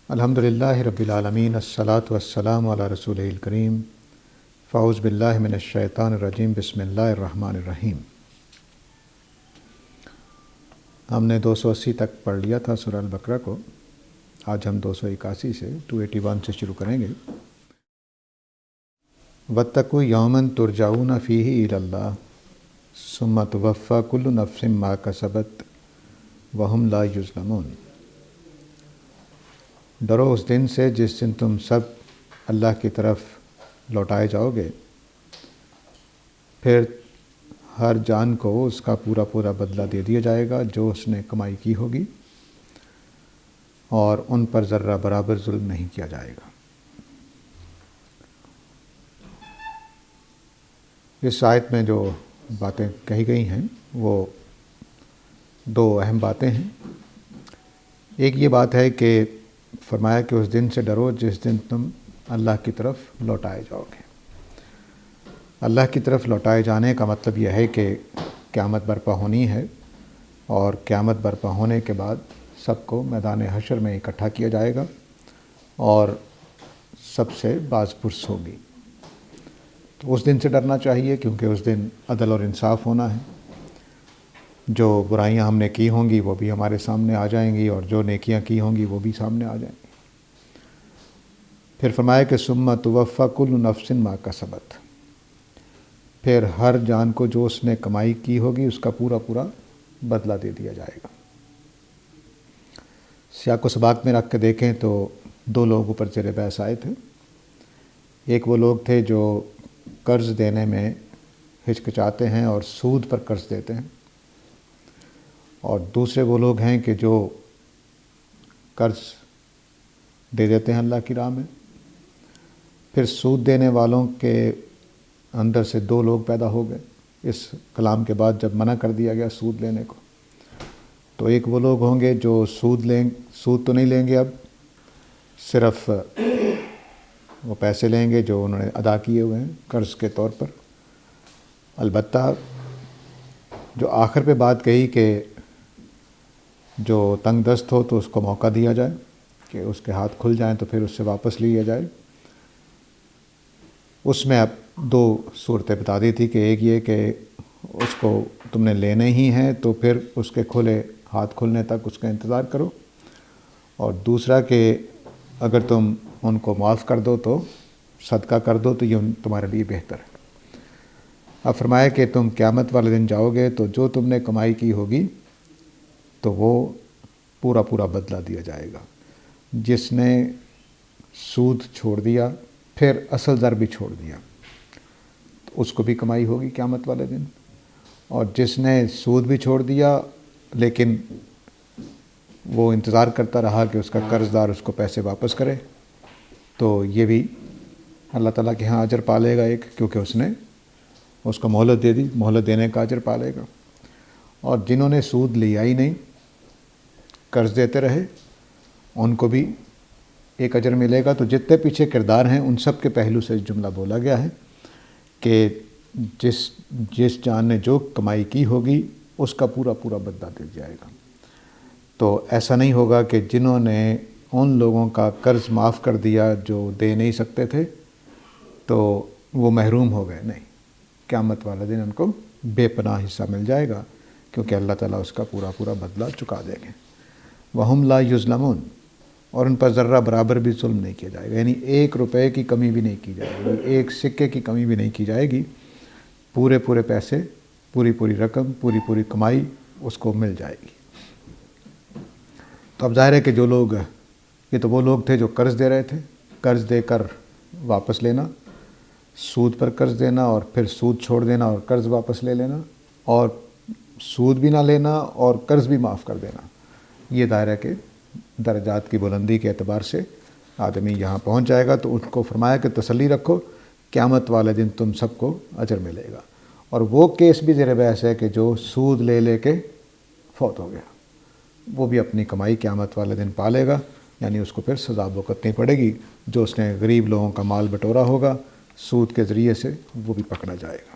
الحمدللہ رب العالمین، الصلاۃ والسلام علی رسول الکریم، فاعوذ باللہ من الشیطان الرجیم، بسم اللہ الرحمن الرحیم۔ ہم نے 280 تک پڑھ لیا تھا سورہ البقرہ کو، آج ہم 281 سے 281 سے شروع کریں گے۔ واتقوا یوما ترجعون فیہ الی اللہ ثم توفی کل نفس ما کسبت وہم لا یظلمون۔ ڈرو اس دن سے جس دن تم سب اللہ کی طرف لوٹائے جاؤ گے، پھر ہر جان کو اس کا پورا پورا بدلہ دے دیا جائے گا جو اس نے کمائی کی ہوگی، اور ان پر ذرہ برابر ظلم نہیں کیا جائے گا۔ اس آیت میں جو باتیں کہی گئی ہیں وہ دو اہم باتیں ہیں۔ ایک یہ بات ہے کہ فرمایا کہ اس دن سے ڈرو جس دن تم اللہ کی طرف لوٹائے جاؤ گے۔ اللہ کی طرف لوٹائے جانے کا مطلب یہ ہے کہ قیامت برپا ہونی ہے، اور قیامت برپا ہونے کے بعد سب کو میدان حشر میں اکٹھا کیا جائے گا اور سب سے باز پرس ہوگی۔ تو اس دن سے ڈرنا چاہیے، کیونکہ اس دن عدل اور انصاف ہونا ہے۔ جو برائیاں ہم نے کی ہوں گی وہ بھی ہمارے سامنے آ جائیں گی، اور جو نیکیاں کی ہوں گی وہ بھی سامنے آ جائیں گی۔ پھر فرمایا کہ ثم توفی کل نفس ما کسبت، پھر ہر جان کو جو اس نے کمائی کی ہوگی اس کا پورا پورا بدلہ دے دیا جائے گا۔ سیاق و سباق میں رکھ کے دیکھیں تو دو لوگ اوپر زیر بحث آئے تھے۔ ایک وہ لوگ تھے جو قرض دینے میں ہچکچاتے ہیں اور سود پر قرض دیتے ہیں، اور دوسرے وہ لوگ ہیں کہ جو قرض دے دیتے ہیں اللہ کی راہ میں۔ پھر سود دینے والوں کے اندر سے دو لوگ پیدا ہو گئے اس کلام کے بعد، جب منع کر دیا گیا سود لینے کو۔ تو ایک وہ لوگ ہوں گے جو سود تو نہیں لیں گے، اب صرف وہ پیسے لیں گے جو انہوں نے ادا کیے ہوئے ہیں قرض کے طور پر۔ البتہ جو آخر پہ بات کہی کہ جو تنگ دست ہو تو اس کو موقع دیا جائے کہ اس کے ہاتھ کھل جائیں تو پھر اس سے واپس لیا جائے، اس میں اب دو صورتیں بتا دی تھی کہ ایک یہ کہ اس کو تم نے لینے ہی ہیں تو پھر اس کے ہاتھ کھلنے تک اس کا انتظار کرو، اور دوسرا کہ اگر تم ان کو معاف کر دو تو صدقہ کر دو تو یہ تمہارے لیے بہتر ہے۔ اب فرمایا کہ تم قیامت والے دن جاؤ گے تو جو تم نے کمائی کی ہوگی تو وہ پورا پورا بدلہ دیا جائے گا۔ جس نے سود چھوڑ دیا پھر اصل در بھی چھوڑ دیا تو اس کو بھی کمائی ہوگی قیامت والے دن، اور جس نے سود بھی چھوڑ دیا لیکن وہ انتظار کرتا رہا کہ اس کا قرض دار اس کو پیسے واپس کرے، تو یہ بھی اللہ تعالیٰ کے ہاں اجر پالے گا ایک، کیونکہ اس نے اس کو مہلت دے دی، مہلت دینے کا اجر پالے گا۔ اور جنہوں نے سود لیا ہی نہیں، قرض دیتے رہے، ان کو بھی ایک اجر ملے گا۔ تو جتنے پیچھے کردار ہیں ان سب کے پہلو سے جملہ بولا گیا ہے کہ جس جان نے جو کمائی کی ہوگی اس کا پورا پورا بدلہ دیا جائے گا۔ تو ایسا نہیں ہوگا کہ جنہوں نے ان لوگوں کا قرض معاف کر دیا جو دے نہیں سکتے تھے تو وہ محروم ہو گئے، نہیں، قیامت والے دن ان کو بے پناہ حصہ مل جائے گا، کیونکہ اللہ تعالیٰ اس کا پورا پورا بدلہ چکا دیں گے۔ وَهُمْ لَا يُظْلَمُونَ، اور ان پر ذرہ برابر بھی ظلم نہیں کیا جائے گا، یعنی ایک روپے کی کمی بھی نہیں کی جائے گی، ایک سکے کی کمی بھی نہیں کی جائے گی، پورے پورے پیسے، پوری پوری رقم، پوری پوری کمائی اس کو مل جائے گی۔ تو اب ظاہر ہے کہ جو لوگ، یہ تو وہ لوگ تھے جو قرض دے رہے تھے، قرض دے کر واپس لینا، سود پر قرض دینا اور پھر سود چھوڑ دینا اور قرض واپس لے لینا، اور سود بھی نہ لینا اور قرض بھی معاف کر دینا۔ یہ دائرہ کے درجات کی بلندی کے اعتبار سے آدمی یہاں پہنچ جائے گا۔ تو ان کو فرمایا کہ تسلی رکھو، قیامت والے دن تم سب کو اجر ملے گا۔ اور وہ کیس بھی زیر بحث ہے کہ جو سود لے لے کے فوت ہو گیا، وہ بھی اپنی کمائی قیامت والے دن پالے گا، یعنی اس کو پھر سزا بھگتنی پڑے گی۔ جو اس نے غریب لوگوں کا مال بٹورا ہوگا سود کے ذریعے سے، وہ بھی پکڑا جائے گا۔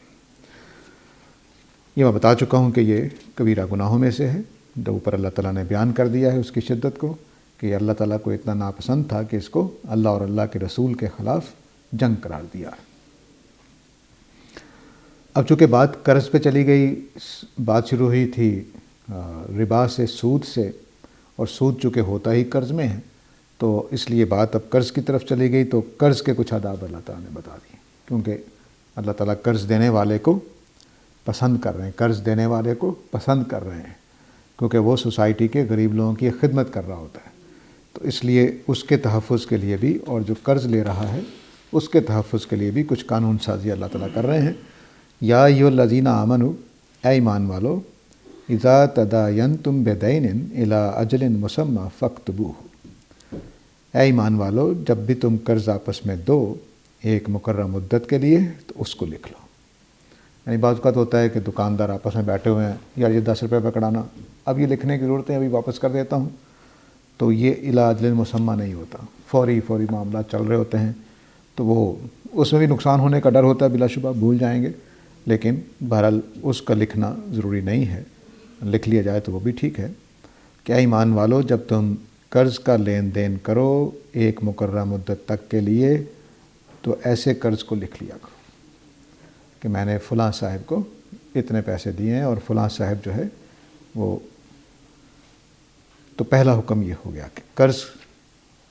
یہ میں بتا چکا ہوں کہ یہ کبیرہ گناہوں میں سے ہے، جو اوپر اللہ تعالیٰ نے بیان کر دیا ہے اس کی شدت کو، کہ اللہ تعالیٰ کو اتنا ناپسند تھا کہ اس کو اللہ اور اللہ کے رسول کے خلاف جنگ قرار دیا ہے۔ اب چونکہ بات قرض پہ چلی گئی، بات شروع ہوئی تھی ربا سے، سود سے، اور سود چونکہ ہوتا ہی قرض میں ہے، تو اس لیے بات اب قرض کی طرف چلی گئی، تو قرض کے کچھ آداب اللہ تعالیٰ نے بتا دیے، کیونکہ اللہ تعالیٰ قرض دینے والے کو پسند کر رہے ہیں، قرض دینے والے کو پسند کر رہے ہیں، کیونکہ وہ سوسائٹی کے غریب لوگوں کی خدمت کر رہا ہوتا ہے، تو اس لیے اس کے تحفظ کے لیے بھی، اور جو قرض لے رہا ہے اس کے تحفظ کے لیے بھی کچھ قانون سازی اللہ تعالیٰ کر رہے ہیں۔ یا ایھا الذین آمنوا، اے ایمان والو، اذا تداینتم بدین الی اجل مسمی فاکتبوہ، اے ایمان والو جب بھی تم قرض آپس میں دو ایک مقررہ مدت کے لیے تو اس کو لکھ لو۔ یعنی بعض اوقات ہوتا ہے کہ دکاندار آپس میں بیٹھے ہوئے ہیں، یار یہ 10 روپے پکڑانا، اب یہ لکھنے کی ضرورت ہے، ابھی واپس کر دیتا ہوں، تو یہ الی اجل مسمی نہیں ہوتا، فوری معاملات چل رہے ہوتے ہیں، تو وہ اس میں بھی نقصان ہونے کا ڈر ہوتا ہے، بلا شبہ بھول جائیں گے، لیکن بہرحال اس کا لکھنا ضروری نہیں ہے، لکھ لیا جائے تو وہ بھی ٹھیک ہے کہ اے ایمان والو جب تم قرض کا لین دین کرو ایک مقررہ مدت تک کے لیے تو ایسے قرض کو لکھ لیا کرو کہ میں نے فلاں صاحب کو اتنے پیسے دیے ہیں اور فلاں صاحب جو ہے وہ، تو پہلا حکم یہ ہو گیا کہ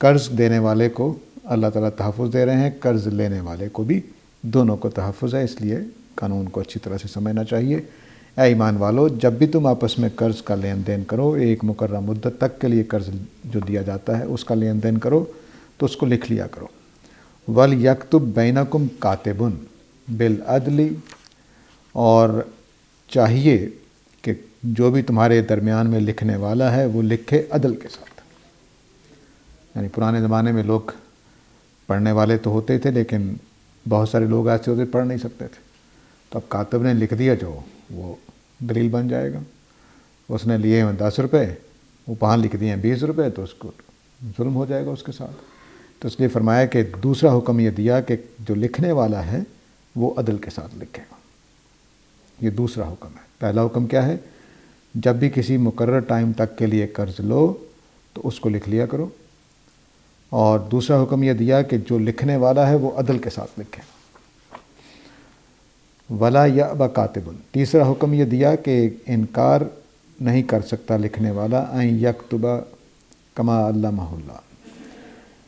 قرض دینے والے کو اللہ تعالیٰ تحفظ دے رہے ہیں، قرض لینے والے کو بھی، دونوں کو تحفظ ہے، اس لیے قانون کو اچھی طرح سے سمجھنا چاہیے۔ اے ایمان والو جب بھی تم آپس میں قرض کا لین دین کرو ایک مقررہ مدت تک کے لیے قرض جو دیا جاتا ہے اس کا لین دین کرو تو اس کو لکھ لیا کرو۔ وَلْيَكْتُبْ بَيْنَكُمْ كَاتِبٌ بِالْعَدْلِ، اور چاہیے کہ جو بھی تمہارے درمیان میں لکھنے والا ہے وہ لکھے عدل کے ساتھ۔ یعنی پرانے زمانے میں لوگ پڑھنے والے تو ہوتے تھے لیکن بہت سارے لوگ ایسے ہوتے پڑھ نہیں سکتے تھے، تو اب کاتب نے لکھ دیا جو وہ دلیل بن جائے گا، اس نے لیے ہیں 10 روپے، وہ وہاں لکھ دیے ہیں 20 روپے، تو اس کو ظلم ہو جائے گا اس کے ساتھ، تو اس لیے فرمایا کہ دوسرا حکم یہ دیا کہ جو لکھنے والا ہے وہ عدل کے ساتھ لکھے گا، یہ دوسرا حکم ہے۔ پہلا حکم کیا ہے؟ جب بھی کسی مقرر ٹائم تک کے لیے قرض لو تو اس کو لکھ لیا کرو، اور دوسرا حکم یہ دیا کہ جو لکھنے والا ہے وہ عدل کے ساتھ لکھے۔ وَلَا يَأْبَ كَاتِبٌ، تیسرا حکم یہ دیا کہ انکار نہیں کر سکتا لکھنے والا اَن يَكْتُبَ كَمَا عَلَّمَهُ اللَّهُ،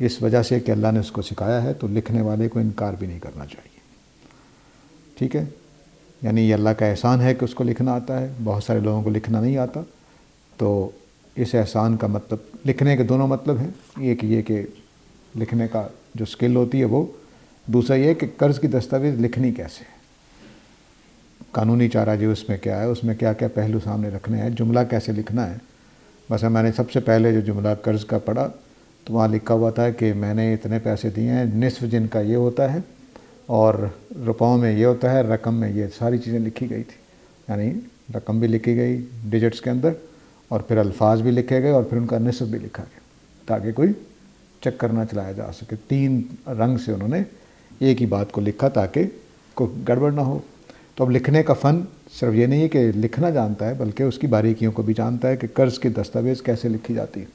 اس وجہ سے کہ اللہ نے اس کو سکھایا ہے، تو لکھنے والے کو انکار بھی نہیں کرنا چاہیے، ٹھیک ہے؟ یعنی یہ اللہ کا احسان ہے کہ اس کو لکھنا آتا ہے، بہت سارے لوگوں کو لکھنا نہیں آتا، تو اس احسان کا مطلب، لکھنے کے دونوں مطلب ہیں، ایک یہ کہ لکھنے کا جو سکل ہوتی ہے وہ، دوسرا یہ کہ قرض کی دستاویز لکھنی کیسے ہے، قانونی چارہ جو اس میں کیا ہے، اس میں کیا کیا پہلو سامنے رکھنے ہیں، جملہ کیسے لکھنا ہے۔ بس میں نے سب سے پہلے جو جملہ قرض کا پڑھا تو وہاں لکھا ہوا تھا کہ میں نے اتنے پیسے دیے ہیں، نصف جن کا یہ ہوتا ہے اور روپوں میں یہ ہوتا ہے، رقم میں یہ ساری چیزیں لکھی گئی تھی، یعنی رقم بھی لکھی گئی ڈیجٹس کے اندر، اور پھر الفاظ بھی لکھے گئے، اور پھر ان کا نصف بھی لکھا گیا تاکہ کوئی چکر نہ چلایا جا سکے۔ 3 رنگ سے انہوں نے ایک ہی بات کو لکھا تاکہ کوئی گڑبڑ نہ ہو۔ تو اب لکھنے کا فن صرف یہ نہیں ہے کہ لکھنا جانتا ہے، بلکہ اس کی باریکیوں کو بھی جانتا ہے کہ قرض کی دستاویز کیسے لکھی جاتی ہے۔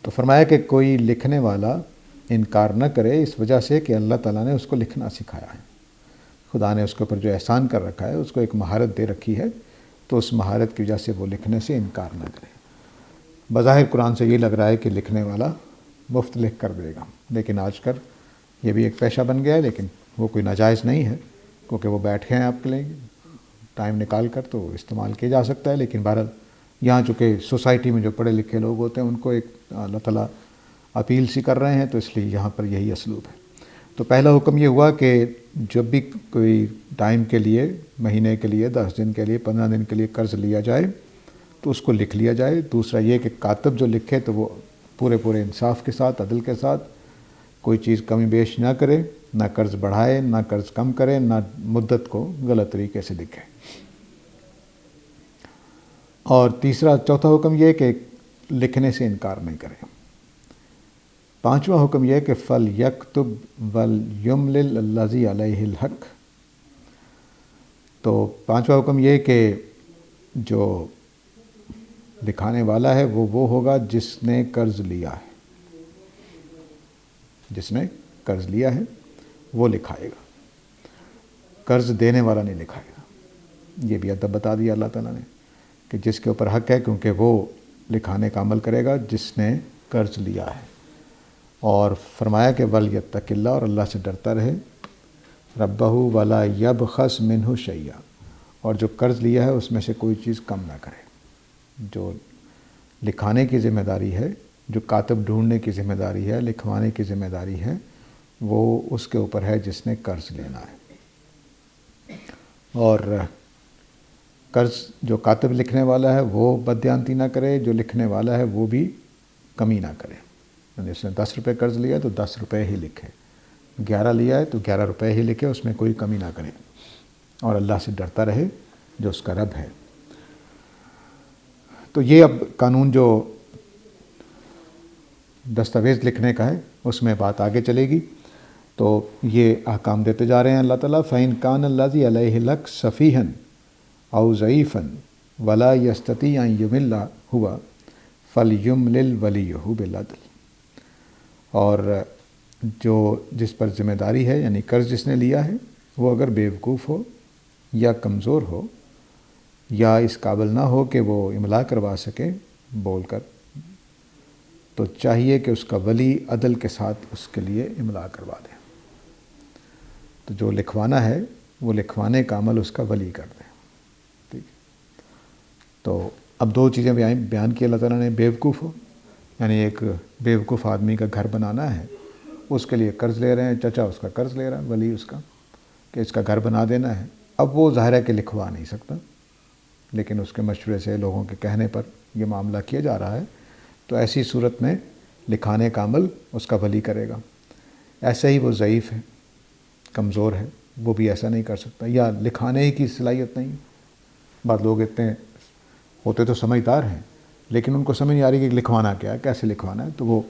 تو فرمایا کہ کوئی لکھنے والا انکار نہ کرے اس وجہ سے کہ اللہ تعالیٰ نے اس کو لکھنا سکھایا ہے، خدا نے اس کے اوپر جو احسان کر رکھا ہے، اس کو ایک مہارت دے رکھی ہے، تو اس مہارت کی وجہ سے وہ لکھنے سے انکار نہ کرے۔ بظاہر قرآن سے یہ لگ رہا ہے کہ لکھنے والا مفت لکھ کر دے گا، لیکن آج کل یہ بھی ایک پیشہ بن گیا ہے، لیکن وہ کوئی ناجائز نہیں ہے، کیونکہ وہ بیٹھے ہیں آپ کے لیے ٹائم نکال کر، تو استعمال کیا جا سکتا ہے۔ لیکن بہرحال یہاں چونکہ سوسائٹی میں جو پڑھے لکھے لوگ ہوتے ہیں ان کو ایک اللہ تعالیٰ اپیل سی کر رہے ہیں، تو اس لیے یہاں پر یہی اسلوب ہے۔ تو پہلا حکم یہ ہوا کہ جب بھی کوئی ٹائم کے لیے، مہینے کے لیے، 10 دن کے لیے، 15 دن کے لیے قرض لیا جائے تو اس کو لکھ لیا جائے۔ دوسرا یہ کہ کاتب جو لکھے تو وہ پورے انصاف کے ساتھ، عدل کے ساتھ، کوئی چیز کمی بیش نہ کرے، نہ قرض بڑھائے، نہ قرض کم کرے، نہ مدت کو غلط طریقے سے لکھے۔ اور چوتھا حکم یہ کہ لکھنے سے انکار نہیں کرے۔ پانچواں حکم یہ کہ فَلْيَكْتُبْ وَلْيُمْلِلْ الَّذِي عَلَيْهِ الْحَقُّ، تو پانچواں حکم یہ کہ جو لکھانے والا ہے وہ ہوگا جس نے قرض لیا ہے، جس نے قرض لیا ہے وہ لکھائے گا، قرض دینے والا نہیں لکھائے گا۔ یہ بھی ادب بتا دیا اللہ تعالیٰ نے کہ جس کے اوپر حق ہے، کیونکہ وہ لکھانے کا عمل کرے گا جس نے قرض لیا ہے۔ اور فرمایا کہ وَلْيَتَّقِ اللَّهَ، اور اللہ سے ڈرتا رہے، رَبَّهُ وَلَا يَبْخَسْ مِنْهُ شَيْئًا، اور جو قرض لیا ہے اس میں سے کوئی چیز کم نہ کرے۔ جو لکھانے کی ذمہ داری ہے، جو کاتب ڈھونڈنے کی ذمہ داری ہے، لکھوانے کی ذمہ داری ہے، وہ اس کے اوپر ہے جس نے قرض لینا ہے۔ اور قرض جو کاتب لکھنے والا ہے وہ بددیانتی نہ کرے، جو لکھنے والا ہے وہ بھی کمی نہ کرے۔ یعنی اس نے 10 روپے قرض لیا تو 10 روپے ہی لکھے، 11 لیا ہے تو 11 روپے ہی لکھے، اس میں کوئی کمی نہ کرے، اور اللہ سے ڈرتا رہے جو اس کا رب ہے۔ تو یہ اب قانون جو دستاویز لکھنے کا ہے اس میں بات آگے چلے گی۔ تو یہ احکام دیتے جا رہے ہیں اللہ تعالیٰ۔ فَإِنْ كَانَ الَّذِي عَلَيْهِ لَكْ صَفِيحًا أَوْ ضَعِيفًا وَلَا يَسْتَطِيعُ أَنْ يُمِلَّ هُوَ فَلْيُمْلِلْ وَلِيُّهُ بِالْعَدْلِ، اور جو جس پر ذمہ داری ہے، یعنی قرض جس نے لیا ہے، وہ اگر بیوقوف ہو یا کمزور ہو یا اس قابل نہ ہو کہ وہ املا کروا سکے بول کر، تو چاہیے کہ اس کا ولی عدل کے ساتھ اس کے لیے املا کروا دے۔ تو جو لکھوانا ہے وہ لکھوانے کا عمل اس کا ولی کر دے۔ ٹھیک ہے، تو اب دو چیزیں بیان کی اللہ تعالیٰ نے۔ بیوقوف ہو، یعنی ایک بیوقوف آدمی کا گھر بنانا ہے، اس کے لیے قرض لے رہے ہیں، چچا اس کا قرض لے رہا ہے، ولی اس کا، کہ اس کا گھر بنا دینا ہے۔ اب وہ ظاہر ہے کہ لکھوا نہیں سکتا، لیکن اس کے مشورے سے، لوگوں کے کہنے پر یہ معاملہ کیا جا رہا ہے، تو ایسی صورت میں لکھانے کا عمل اس کا ولی کرے گا۔ ایسے ہی وہ ضعیف ہے، کمزور ہے، وہ بھی ایسا نہیں کر سکتا، یا لکھانے ہی کی صلاحیت نہیں۔ بعض لوگ اتنے ہوتے تو سمجھدار ہیں، لیکن ان کو سمجھ نہیں آ رہی کہ لکھوانا کیا ہے، کیسے لکھوانا ہے، تو وہ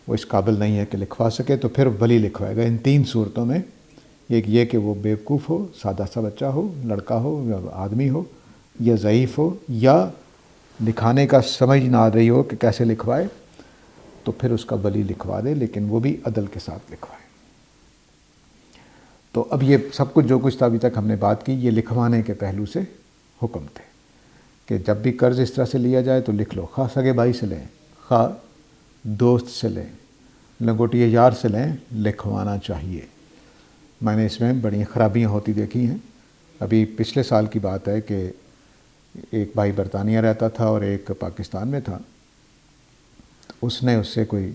اس قابل نہیں ہے کہ لکھوا سکے، تو پھر ولی لکھوائے گا۔ ان 3 صورتوں میں، ایک یہ کہ وہ بیوقوف ہو، سادہ سا بچہ ہو، لڑکا ہو یا آدمی ہو، یا ضعیف ہو، یا لکھانے کا سمجھ نہ آ رہی ہو کہ کیسے لکھوائے، تو پھر اس کا ولی لکھوا دے، لیکن وہ بھی عدل کے ساتھ لکھوائے۔ تو اب یہ سب کچھ جو کچھ ابھی تک ہم نے بات کی، یہ لکھوانے کے پہلو سے حکم تھے کہ جب بھی قرض اس طرح سے لیا جائے تو لکھ لو، خواہ سگے بھائی سے لیں، خواہ دوست سے لیں، لنگوٹیے یار سے لیں، لکھوانا چاہیے۔ میں نے اس میں بڑی خرابیاں ہوتی دیکھی ہیں۔ ابھی پچھلے سال کی بات ہے کہ ایک بھائی برطانیہ رہتا تھا اور ایک پاکستان میں تھا۔ اس نے اس سے کوئی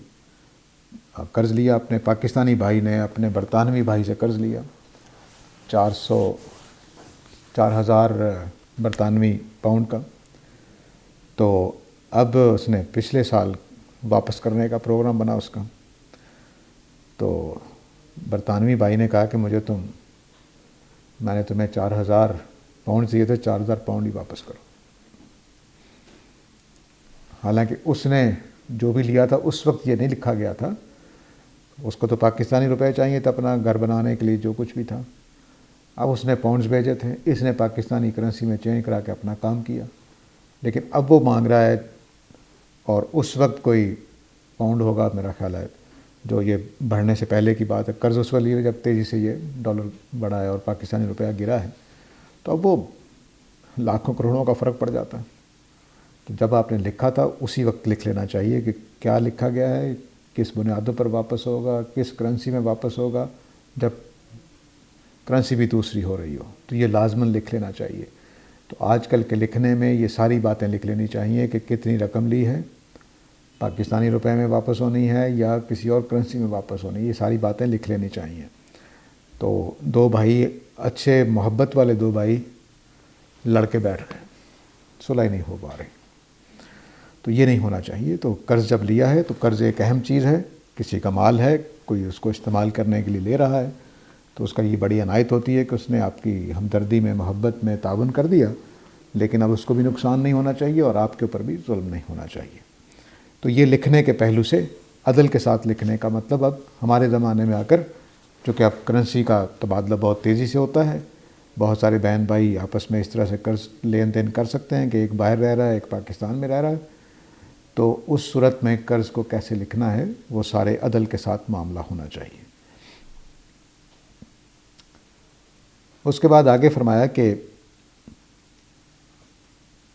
قرض لیا، اپنے پاکستانی بھائی نے اپنے برطانوی بھائی سے قرض لیا، 4,000 برطانوی پاؤنڈ کا۔ تو اب اس نے پچھلے سال واپس کرنے کا پروگرام بنا اس کا، تو برطانوی بھائی نے کہا کہ میں نے تمہیں 4,000 پاؤنڈ دیے تھے، 4,000 پاؤنڈ ہی واپس کرو۔ حالانکہ اس نے جو بھی لیا تھا اس وقت یہ نہیں لکھا گیا تھا، اس کو تو پاکستانی روپے چاہیے تھا اپنا گھر بنانے کے لیے، جو کچھ بھی تھا۔ اب اس نے پاؤنڈز بھیجے تھے، اس نے پاکستانی کرنسی میں چینج کرا کے اپنا کام کیا، لیکن اب وہ مانگ رہا ہے، اور اس وقت کوئی پاؤنڈ ہوگا میرا خیال ہے، جو یہ بڑھنے سے پہلے کی بات ہے، قرض اس وقت لیے جب تیزی سے یہ ڈالر بڑھا ہے اور پاکستانی روپیہ گرا ہے، تو اب وہ لاکھوں کروڑوں کا فرق پڑ جاتا ہے۔ تو جب آپ نے لکھا تھا اسی وقت لکھ لینا چاہیے کہ کیا لکھا گیا ہے، کس بنیادوں پر واپس ہوگا، کس کرنسی میں واپس ہوگا، جب کرنسی بھی دوسری ہو رہی ہو، تو یہ لازماً لکھ لینا چاہیے۔ تو آج کل کے لکھنے میں یہ ساری باتیں لکھ لینی چاہیے کہ کتنی رقم لی ہے، پاکستانی روپے میں واپس ہونی ہے یا کسی اور کرنسی میں واپس ہونی ہے، یہ ساری باتیں لکھ لینی چاہیے۔ تو 2 بھائی، اچھے محبت والے 2 بھائی لڑکے بیٹھ گئے، صلح نہیں ہو پا رہی، تو یہ نہیں ہونا چاہیے۔ تو قرض جب لیا ہے تو قرض ایک اہم چیز ہے، کسی کا مال ہے، کوئی اس کو استعمال کرنے کے لیے لے رہا ہے، تو اس کا یہ بڑی عنایت ہوتی ہے کہ اس نے آپ کی ہمدردی میں، محبت میں تعاون کر دیا، لیکن اب اس کو بھی نقصان نہیں ہونا چاہیے اور آپ کے اوپر بھی ظلم نہیں ہونا چاہیے۔ تو یہ لکھنے کے پہلو سے عدل کے ساتھ لکھنے کا مطلب اب ہمارے زمانے میں آ کر، چونکہ اب کرنسی کا تبادلہ بہت تیزی سے ہوتا ہے، بہت سارے بہن بھائی آپس میں اس طرح سے قرض لین دین کر سکتے ہیں کہ ایک باہر رہ رہا ہے ایک پاکستان میں رہ رہا ہے، تو اس صورت میں قرض کو کیسے لکھنا ہے وہ سارے عدل کے ساتھ معاملہ ہونا چاہیے۔ اس کے بعد آگے فرمایا کہ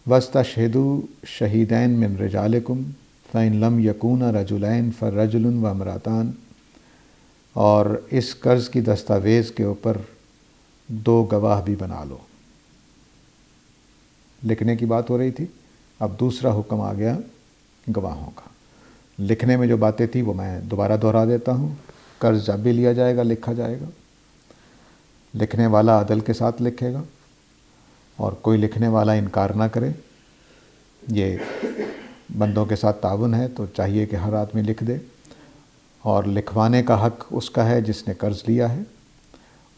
وَاسْتَشْهِدُوا شَهِيدَيْنِ مِنْ رِجَالِكُمْ فَإِنْ لَمْ يَكُونَا رَجُلَيْنِ فَرَجُلٌ وَامْرَأَتَانِ، اور اس قرض کی دستاویز کے اوپر 2 گواہ بھی بنا لو۔ لکھنے کی بات ہو رہی تھی، اب دوسرا حکم آ گیا گواہوں کا۔ لکھنے میں جو باتیں تھیں وہ میں دوبارہ دہرا دیتا ہوں۔ قرض جب بھی لیا جائے گا لکھا جائے گا، لکھنے والا عدل کے ساتھ لکھے گا، اور کوئی لکھنے والا انکار نہ کرے۔ یہ بندوں کے ساتھ تعاون ہے تو چاہیے کہ ہر آدمی لکھ دے، اور لکھوانے کا حق اس کا ہے جس نے قرض لیا ہے،